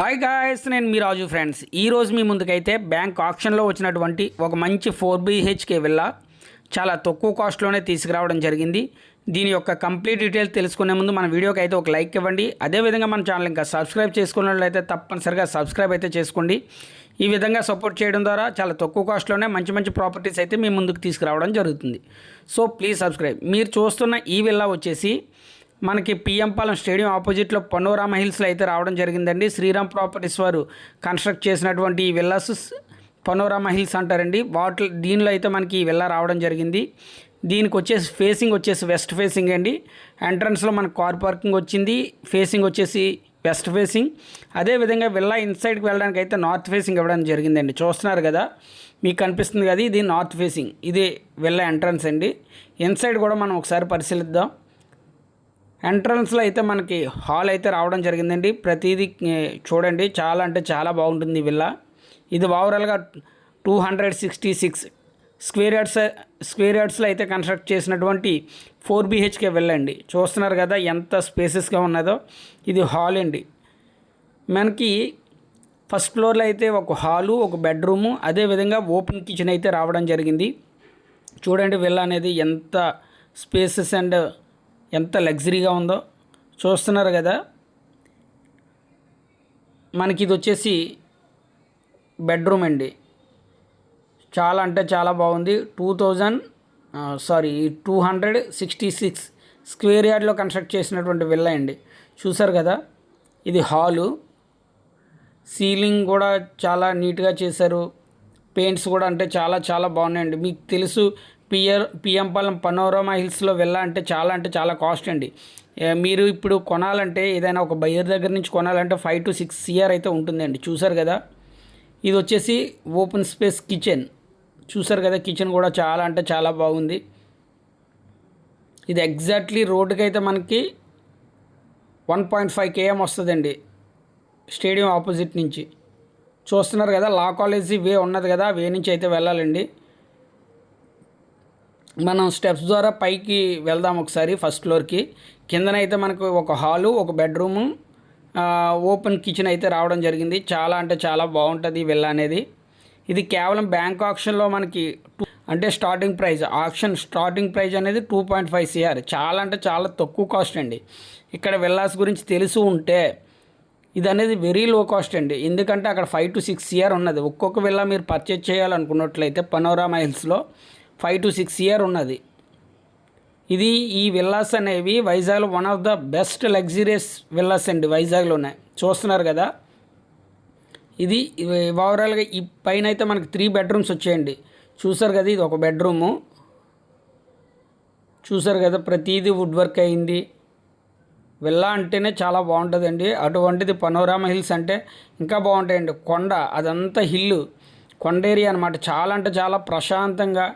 Hi guys, నేను మీ రాజు friends. ఈరోజు మీ ముందుకైతే బ్యాంక్ ఆప్షన్లో వచ్చినటువంటి ఒక మంచి 4BHK విల్లా చాలా తక్కువ కాస్ట్లోనే తీసుకురావడం జరిగింది. దీని యొక్క కంప్లీట్ డీటెయిల్స్ తెలుసుకునే ముందు మన వీడియోకి అయితే ఒక లైక్ ఇవ్వండి. అదేవిధంగా మన ఛానల్ ఇంకా సబ్స్క్రైబ్ చేసుకున్నట్లయితే తప్పనిసరిగా సబ్స్క్రైబ్ అయితే చేసుకోండి. ఈ విధంగా సపోర్ట్ చేయడం ద్వారా చాలా తక్కువ కాస్ట్లోనే మంచి మంచి ప్రాపర్టీస్ అయితే మీ ముందుకు తీసుకురావడం జరుగుతుంది. So please subscribe. మీరు చూస్తున్న ఈ విల్లా వచ్చేసి మనకి పిఎం పాలెం స్టేడియం ఆపోజిట్లో పనోరామా హిల్స్లో అయితే రావడం జరిగిందండి. శ్రీరామ్ ప్రాపర్టీస్ వారు కన్స్ట్రక్ట్ చేసినటువంటి ఈ విల్లాస్ పనోరామా హిల్స్ అంటారండి. దీనిలో అయితే మనకి ఈ విల్లా రావడం జరిగింది. దీనికి వచ్చేసి ఫేసింగ్ వచ్చేసి వెస్ట్ ఫేసింగ్ అండి. ఎంట్రన్స్లో మనకు కార్ పార్కింగ్ వచ్చింది. ఫేసింగ్ వచ్చేసి వెస్ట్ ఫేసింగ్. అదేవిధంగా విల్లా ఇన్సైడ్కి వెళ్ళడానికి అయితే నార్త్ ఫేసింగ్ ఇవ్వడం జరిగిందండి. చూస్తున్నారు కదా, మీకు కనిపిస్తుంది కదా, ఇది నార్త్ ఫేసింగ్. ఇది విల్లా ఎంట్రన్స్ అండి. ఇన్సైడ్ కూడా మనం ఒకసారి పరిశీలిద్దాం. ఎంట్రన్స్లో అయితే మనకి హాల్ అయితే రావడం జరిగిందండి. ప్రతిదీ చూడండి, చాలా అంటే చాలా బాగుంటుంది విల్లా. ఇది ఓవరాల్గా 266 స్క్వేర్ యార్డ్స్లో అయితే కన్స్ట్రక్ట్ చేసినటువంటి 4BHK విల్లా అండి. చూస్తున్నారు కదా ఎంత స్పేసెస్గా ఉన్నదో. ఇది హాల్ అండి. మనకి ఫస్ట్ ఫ్లోర్లో అయితే ఒక హాలు, ఒక బెడ్రూము, అదేవిధంగా ఓపెన్ కిచెన్ అయితే రావడం జరిగింది. చూడండి విల్లా అనేది ఎంత స్పేసెస్ అండ్ ఎంత లగ్జరీగా ఉందో చూస్తున్నారు కదా. మనకి ఇది వచ్చేసి బెడ్రూమ్ అండి. చాలా అంటే చాలా బాగుంది. 266 స్క్వేర్ యార్డ్లో కన్స్ట్రక్ట్ చేసినటువంటి విల్లా అండి. చూసారు కదా, ఇది హాలు. సీలింగ్ కూడా చాలా నీట్గా చేశారు. పెయింట్స్ కూడా అంటే చాలా చాలా బాగున్నాయండి. మీకు తెలుసు, పిఎం పాలెం పనోరామా హిల్స్లో విల్లా అంటే చాలా కాస్ట్ అండి. మీరు ఇప్పుడు కొనాలంటే ఏదైనా ఒక బయ్యర్ దగ్గర నుంచి కొనాలంటే 5 to 6 CR అయితే ఉంటుందండి. చూసారు కదా, ఇది వచ్చేసి ఓపెన్ స్పేస్ కిచెన్. చూసారు కదా, కిచెన్ కూడా చాలా అంటే చాలా బాగుంది. ఇది ఎగ్జాక్ట్లీ రోడ్డుకి అయితే మనకి 1.5 km వస్తుందండి స్టేడియం ఆపోజిట్ నుంచి. చూస్తున్నారు కదా, లా కాలేజీ వే ఉన్నది కదా, వే నుంచి అయితే వెళ్ళాలండి. మనం స్టెప్స్ ద్వారా పైకి వెళ్దాం ఒకసారి. ఫస్ట్ ఫ్లోర్కి కిందనైతే మనకు ఒక హాలు, ఒక బెడ్రూము, ఓపెన్ కిచెన్ అయితే రావడం జరిగింది. చాలా అంటే చాలా బాగుంటుంది విల్లా అనేది. ఇది కేవలం బ్యాంక్ ఆప్షన్లో మనకి అంటే స్టార్టింగ్ ప్రైజ్ అనేది 2.5 CR. చాలా అంటే చాలా తక్కువ కాస్ట్ అండి. ఇక్కడ విల్లాస్ గురించి తెలిసి ఉంటే ఇది అనేది వెరీ లో కాస్ట్ అండి. ఎందుకంటే అక్కడ 5 to 6 CR ఉన్నది. ఒక్కొక్క విల్లా మీరు పర్చేజ్ చేయాలనుకున్నట్లయితే పనోరామా హిల్స్లో 5 to 6 CR ఉన్నది. ఇది ఈ విల్లాస్ అనేవి వైజాగ్లో one of the best luxurious villas అండి వైజాగ్లోనే. చూస్తున్నారు కదా, ఇది ఓవరాల్గా ఈ పైన అయితే మనకి 3 bedrooms వచ్చాయండి. చూసారు కదా, ఇది ఒక బెడ్రూము. చూసారు కదా, ప్రతిదీ వుడ్ వర్క్ అయింది. విల్లా అంటేనే చాలా బాగుంటుందండి. అటువంటిది పనోరామా హిల్స్ అంటే ఇంకా బాగుంటాయండి. కొండ, అదంతా హిల్లు, కొండ ఏరియా అనమాట. చాలా అంటే చాలా ప్రశాంతంగా,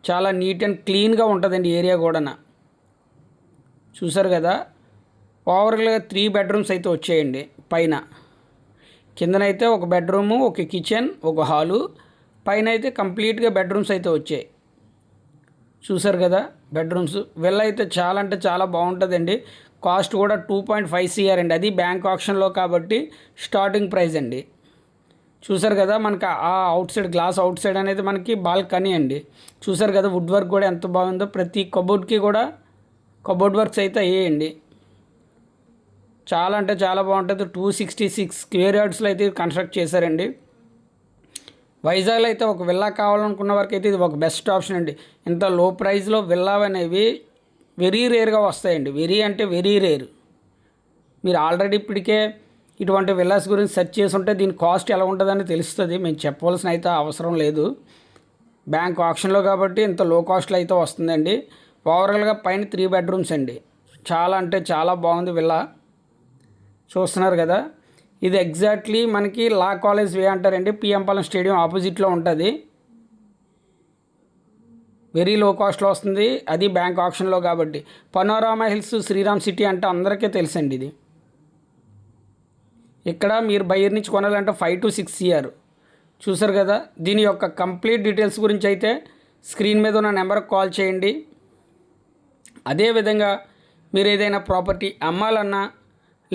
చాలా నీట్ అండ్ క్లీన్గా ఉంటుందండి ఏరియా కూడా. చూసారు కదా, ఓవరాల్గా 3 bedrooms అయితే వచ్చాయండి. పైన కిందనైతే ఒక బెడ్రూము, ఒక కిచెన్, ఒక హాలు, పైన అయితే కంప్లీట్గా బెడ్రూమ్స్ అయితే వచ్చాయి. చూసారు కదా బెడ్రూమ్స్. విల్లా అయితే చాలా అంటే చాలా బాగుంటుందండి. కాస్ట్ కూడా 2.5 CR అండి. అది బ్యాంక్ ఆప్షన్లో కాబట్టి స్టార్టింగ్ ప్రైస్ అండి. చూసారు కదా, మనకి ఆ గ్లాస్ అవుట్ సైడ్ అనేది మనకి బాల్కనీ అండి. చూసారు కదా, వుడ్ వర్క్ కూడా ఎంత బాగుందో. ప్రతి కబోర్డ్కి కూడా కబోర్డ్ వర్క్స్ అయితే అయ్యేయండి. చాలా అంటే చాలా బాగుంటుంది. 266 స్క్వేర్ యార్డ్స్లో అయితే కన్స్ట్రక్ట్ చేశారండి. వైజాగ్లో అయితే ఒక విల్లా కావాలనుకున్న వరకు అయితే ఇది ఒక బెస్ట్ ఆప్షన్ అండి. ఇంత లో ప్రైస్లో విల్లా అనేవి వెరీ రేర్గా వస్తాయండి. Very rare. మీరు ఆల్రెడీ ఇప్పటికే ఇటువంటి విల్లాస్ గురించి సెర్చ్ చేసి ఉంటే దీని కాస్ట్ ఎలా ఉంటుందని తెలుస్తుంది. మేము చెప్పవలసిన అయితే అవసరం లేదు. బ్యాంక్ ఆప్షన్లో కాబట్టి ఇంత లో కాస్ట్లో అయితే వస్తుందండి. ఓవరాల్గా పైన 3 bedrooms అండి. చాలా అంటే చాలా బాగుంది విల్లా. చూస్తున్నారు కదా, ఇది ఎగ్జాక్ట్లీ మనకి లా కాలేజ్ వే అంటారండి. పిఎం పాలెం స్టేడియం ఆపోజిట్లో ఉంటుంది. వెరీ లో కాస్ట్లో వస్తుంది, అది బ్యాంక్ ఆప్షన్లో కాబట్టి. పనోరామా హిల్స్ శ్రీరామ్ సిటీ అంటే అందరికీ తెలుసండి. ఇది ఇక్కడ మీరు బయర్ నుంచి కొనాలంటే 5 to 6 CR. చూసారు కదా, దీని యొక్క కంప్లీట్ డీటెయిల్స్ గురించి అయితే స్క్రీన్ మీద ఉన్న నెంబర్కి కాల్ చేయండి. అదేవిధంగా మీరు ఏదైనా ప్రాపర్టీ అమ్మాలన్నా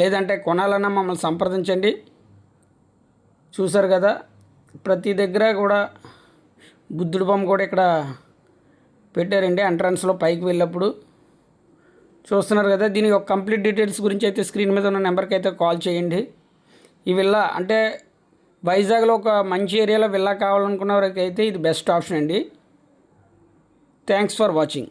లేదంటే కొనాలన్నా మమ్మల్ని సంప్రదించండి. చూసారు కదా, ప్రతి దగ్గర కూడా బుద్ధుడి బొమ్మ కూడా ఇక్కడ పెట్టారండి. ఎంట్రన్స్లో పైకి వెళ్ళినప్పుడు చూస్తున్నారు కదా. దీని యొక్క కంప్లీట్ డీటెయిల్స్ గురించి అయితే స్క్రీన్ మీద ఉన్న నెంబర్కి అయితే కాల్ చేయండి. ఈ విల్లా అంటే వైజాగ్లో ఒక మంచి ఏరియాలో విల్లా కావాలనుకున్న వారికి అయితే ఇది బెస్ట్ ఆప్షన్ అండి. Thanks for watching.